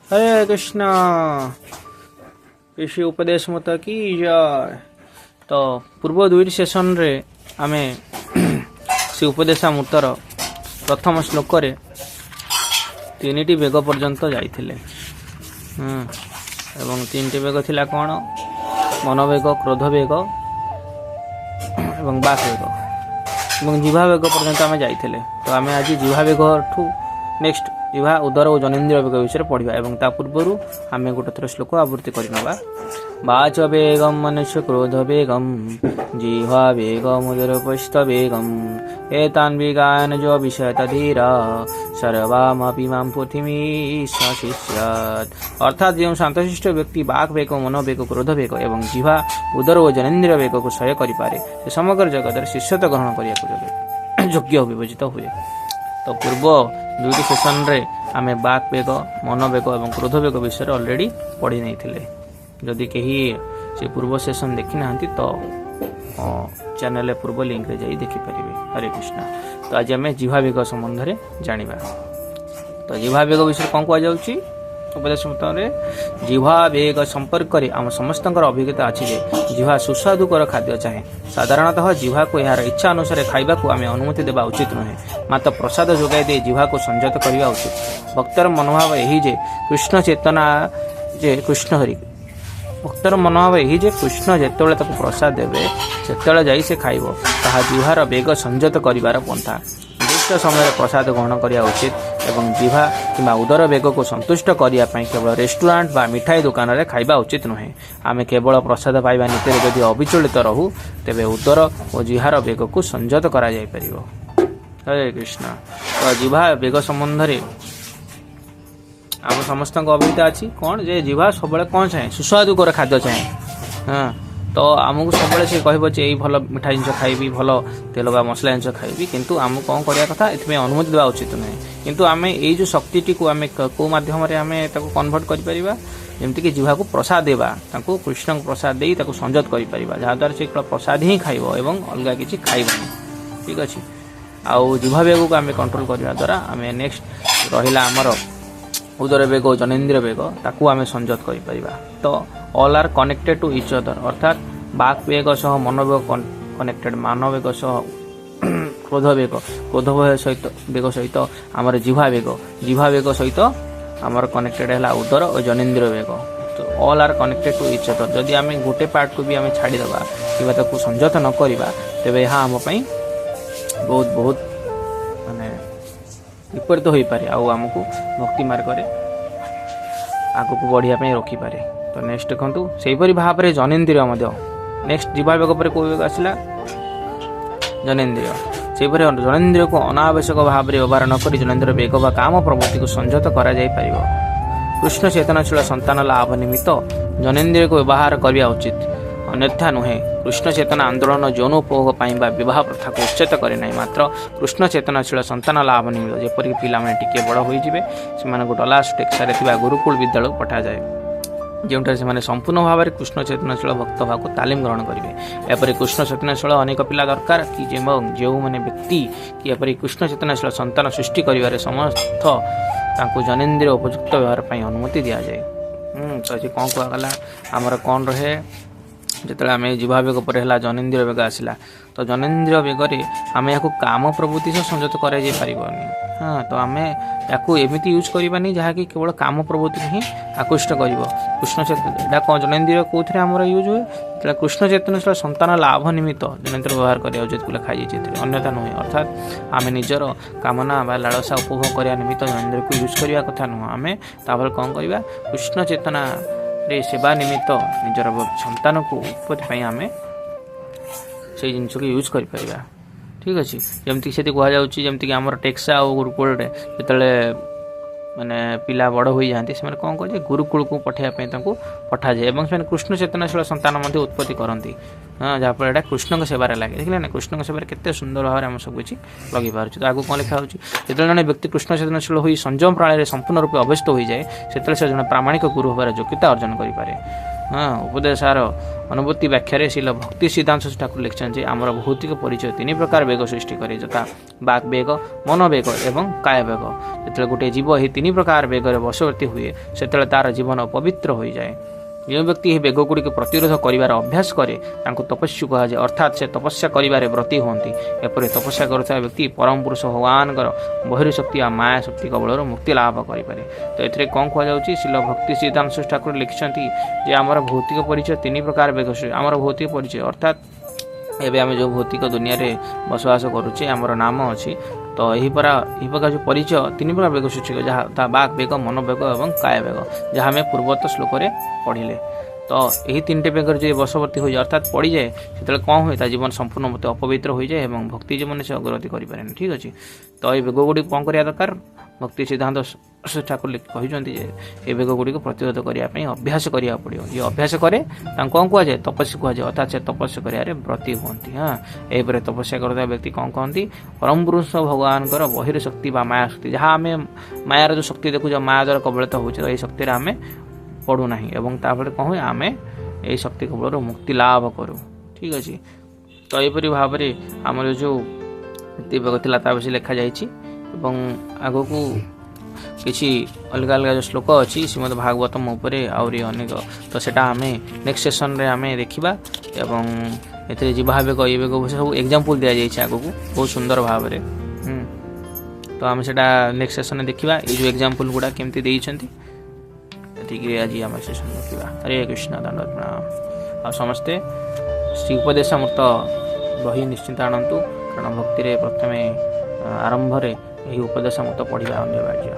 हरे कृष्णा। ऋषि उपदेश मत की जय। तो पूर्व दुईटी सेशन रे आमे से उपदेशामृतर प्रथम श्लोक रे तीनिटी बेग पर्यंत जाइथिले। एवं तीनटी बेग थिला कौन? मनोवेग, क्रोधवेग एवं बाकवेग एवं जिह्वा वेग पर्यंत आमे जाइथिले। तो आमे आज जिह्वा वेग ठू नेक्स्ट जिह्वा, उदर और जनेन्द्रिय वेग विषय पढ़ा एवं ता पूर्व आमे गोटे थर श्लोक आवृत्ति करनवा। वाच वेगम मनुष्य क्रोध वेगम जिह्वा वेगम उदरपश्च वेगम एतान् वेगान् जो विषयत धीर सर्वामपि मां पृथिवी शासिष्यत्। अर्थात जो शांतशिष्ट व्यक्ति बाक वेग, मनोवेग, क्रोध वेग एवं जिह्वा, उदर और जनेन्द्रिय वेग को सह्य करिपारे से समग्र जगत शिष्यत्व ग्रहण करिया योग्य विभजित हुए। तो पूर्व दुईटी सेशन रे आमे बाक वेग, मनोवेग एवं क्रोध वेग विषय ऑलरेडी पढ़ी नहीं थिले। जदि कहीं से पूर्व सेशन देखी ना तो चैनल पूर्व लिंक रे जाई देखि परिबे। हरे कृष्णा। तो आज आमे जिह्वा वेग संबंध रे जानिबा। तो जिह्वा वेग विषय कौन कह जाउची उपदेश मते? जिह्वा वेग संपर्क रे आम समस्तंकर अभिज्ञता अछि जे जिह्वा सुस्वादुकर खाद्य चाहे। साधारणतः जिह्वा को यार इच्छा अनुसार खाइबा को आमे अनुमति देबा उचित नहे, मात्र प्रसाद जोगाई दे जिह्वा को संयत करबा उचित। भक्तर मनोभाव एही जे कृष्ण चेतना जे कृष्ण हरि भक्तर मनोभाव यही जे कृष्ण जेतेବେଳେ ତାକୁ प्रसाद देवे ସେତେବେଳେ ଯାଇ ସେ ଖାଇବ। ତାହା ଜିह्ବାର ବେଗ ସଂଯତ କରିବାର ପନ୍ଥା। ନିର୍ଦ୍ଦିଷ୍ଟ ସମୟରେ ପ୍ରସାଦ ଗ୍ରହଣ କରିବା ଉଚିତ ଏବଂ ଜିह्ବା କିମ୍ବା ଉଦର ବେଗକୁ ସନ୍ତୁଷ୍ଟ କରିବା ପାଇଁ କେବଳ ରେଷ୍ଟୁରାଣ୍ଟ ବା ମିଠାଇ ଦୋକାନରେ ଖାଇବା ଉଚିତ ନୁହେଁ। ଆମେ କେବଳ ପ୍ରସାଦ ପାଇବା ନୀତିରେ ଯଦି ଅବିଚଳିତ ରହୁ ତେବେ ଉଦର ଓ ଜିହ୍ବାର ବେଗକୁ ସଂଯତ କରାଯାଇପାରିବ। ହରେ କୃଷ୍ଣ। ତ ଜିହ୍ବା ବେଗ ସମ୍ବନ୍ଧରେ आम समस्त अभिज्ञता अच्छी कौन जे जिह्वा सब कौन चाहे? सुस्वादुकर खाद्य चाहे। हाँ, तो आमको सब कह यही भल मिठा जिन खाइबी, भल तेल बा मसला जिन खाइबी, किंतु आमको कौन करवा कथा ये अनुमति देवा उचित नुहे। किंतु आम यही जो शक्ति टी आम कौ मध्यम कन्वर्ट करमती कि जिह्वा को प्रसाद देवा, कृष्ण को प्रसाद दे संजत कर जहाद्वारा से प्रसाद ही खाइब एवं अलग किसी खाइबनी। ठीक अच्छे। आउ जिह्वा वेग को आम कंट्रोल करने द्वारा आम नेक्स्ट रहा आमर उदर वेग और जनेन्द्रिय वेग ताकू आमे संजत करि परिबा। तो all are connected to each other. अर्थात बाक वेग सह मनोवेग कनेक्टेड, मानवेग सह क्रोध वेग सहित आमर जिह्वा वेग सहित आमर कनेक्टेड है उदर और जनेन्द्रिय वेग। तो all are connected to each other. जदि आमे गोटे पार्ट को भी आमे छाड़ीदेबा कि ताकू संजत न करिबा तेबे यहाँ आम पई बहुत बहुत माने विपरीत हो पारे आमको भक्ति मार्ग आग को बढ़िया रखिपारे। तो नेक्स्ट देखु से भाव में जनेन्द्रिय नेक्स्ट जिह्वा वेग पर कौ वेग आसला? जनेन्द्रिय। से जनेन्द्रिय को अनावश्यक भाव में व्यवहार नक जनेन्द्रिय वेग व काम प्रवृत्ति को संजत कर कृष्ण चेतनशील संतान लाभ निमित्त जनेन्द्रिय को व्यवहार करने उचित, अन्यथा नुहे। कृष्ण चेतना आंदोलन यौन उपभोग विवाह प्रथा को उच्चेत करे नहीं, मात्र कृष्ण चेतनशील संतान लाभ निमित्त जेपरिक पिलाने टिके बड़ हो डला टेक्सारे गुरुकुल विद्यालय पठा जाए, जोठार से संपूर्ण भाव में कृष्ण चेतनशील भक्त भाव को तालीम ग्रहण करेंगे। एपरी कृष्ण चेतनशील अनेक पिला दरकार कि जो मैंने व्यक्ति कि एपरी कृष्ण चेतनशील संतान सृष्टि कर समस्त जनेन्द्रिय उपयुक्त व्यवहार पर अनुमति दि जाए। तो ये कौन कहला आमर कौन रहे जिते आम जिह्वा वेग पर है जनेन्द्रिय वेग आसला। तो जनेन्द्रिय वेग आम या काम प्रवृत्ति से संजत कर। हाँ, तो आम या एमती यूज करवानी जहाँकि केवल काम प्रवृत्ति ही आकृष्ट कर। कृष्ण चेतना कौन जनेन्द्रिय कौन आमर यूज हुए? कृष्ण चेतनशील संतान लाभ निमित्त जनेन्द्रिय व्यवहार करा उचित बोले खाई अन्यथा नुहे। अर्थात आम निजर कामना बा लालसा उपभोग करने निमित्त जनेन्द्रिय को यूज करने कथा नुह। आम तापर कौन करवा? कृष्ण चेतना रे सेवा निमित्त निजर संतान को उत्पत्ति आम से जिनस को यूज कर। ठीक अच्छे। जमती से कहुच्छी आमर टेक्सा और गुरुकुल जो माने पिला बड़ हो जाती से कौन कर गुरुकुल को पठाइबा पठा जाए और से कृष्ण चेतनशील संतान उत्पत्ति करती। हाँ, जहाँफल यहाँ कृष्ण सेवार लगे। देखिए ना कृष्ण सेवार केते सुंदर भाव में आम सब किसी लगे पार्छ। तो आगे कौन लिखा हो जो जन व्यक्ति कृष्ण चेतनशील हो संयम प्रणाली संपूर्ण रूप अभ्यस्त हो जाए से जन प्रामाणिक गुरु होवार योग्यता अर्जन करें। हाँ उपदेशार अनुभूति व्याख्या शिल भक्ति सिद्धांत ठाकुर लिखिं जे आमर भौतिक परिचय तीन प्रकार वेग सृष्टि करे यथा बाक वेग मन वेग एवं काय वेग। जो गोटे जीव यही तीन प्रकार वेगर वशवर्ती हुए से तार जीवन पवित्र हो जाए। जो व्यक्ति यह वेगगुड़ी प्रतिरोध कर अभ्यास करे तपस्या कहुए अर्थात से तपस्या कर व्रती होती। एपरि तपस्या करुवा व्यक्ति परम पुरुष भगवान बहिर्शक्ति आ माया शक्ति कबल मुक्ति लाभ करें। तो ये कौन कहुच्छी शिल भक्ति सिद्धांत ठाकुर लिखिं जे आमर भौतिक परिचय तीन प्रकार वेग आमर भौतिक परिचय अर्थात एवं आम जो भौतिक दुनिया रे बसवास करुचे आमर नाम अच्छी। तो यही प्रकार जो परिचय तीन प्रकार वेग सृष्टि जहाँ बाक वेग मन वेग और काय वेग जहाँ आम पूर्वत श्लोक पढ़िले। तो यही तीन टे वेगर जो बशवर्ती हो जाए अर्थात पड़ जाए से कौन हुए जीवन संपूर्ण मत अपवित्र हो जाए और भक्ति जीवन से अग्रगति करें। ठीक अच्छे। तो ये वेग गुड़ी कौन करा दरकार भक्ति सिद्धांत ठाकुर कहते ये वेग गुड़ी को प्रतिरोध करने अभ्यास करा पड़ो। ये अभ्यास करे कौन कहुए तपस्या कहुए अर्थात से तपस्या कर व्रती हमें। हाँ यह तपस्या करता व्यक्ति कौन कहती परम पुरुष भगवान बहिर्शक्ति माया शक्ति जहाँ आम मायार जो शक्ति देखो माया द्वारा कबलित हो शक्ति आम पढ़ुना एवं तापर कौन हुए आम यही शक्ति कबल मुक्ति लाभ करूँ। ठीक अच्छे। तो यहपरी भाव में आमर जो वेग था विषय लिखा जाए आग को किसी अलग अलग जो श्लोक अच्छी श्रीमद् भागवतम उपरे आहरी अनेक। तो सेटा आम नेक्स्ट सेसन रे आम देखा एवं ए जीवा वेग ये वेग सब एग्जाम्पल दि जाए आग को बहुत सुंदर भाव में। तो आम से नेक्स्ट सेसन देखा ये जो एग्जाम्पल गुड़ा केमती देती आज आम सेसन देखा। हरे कृष्ण दंडवत प्रणाम। आ समस्ते श्री उपदेशामृत बही निश्चिंत आणतु कारण भक्ति प्रथम आरंभ यही उपदेशामृत पढ़ा अनिवार्य।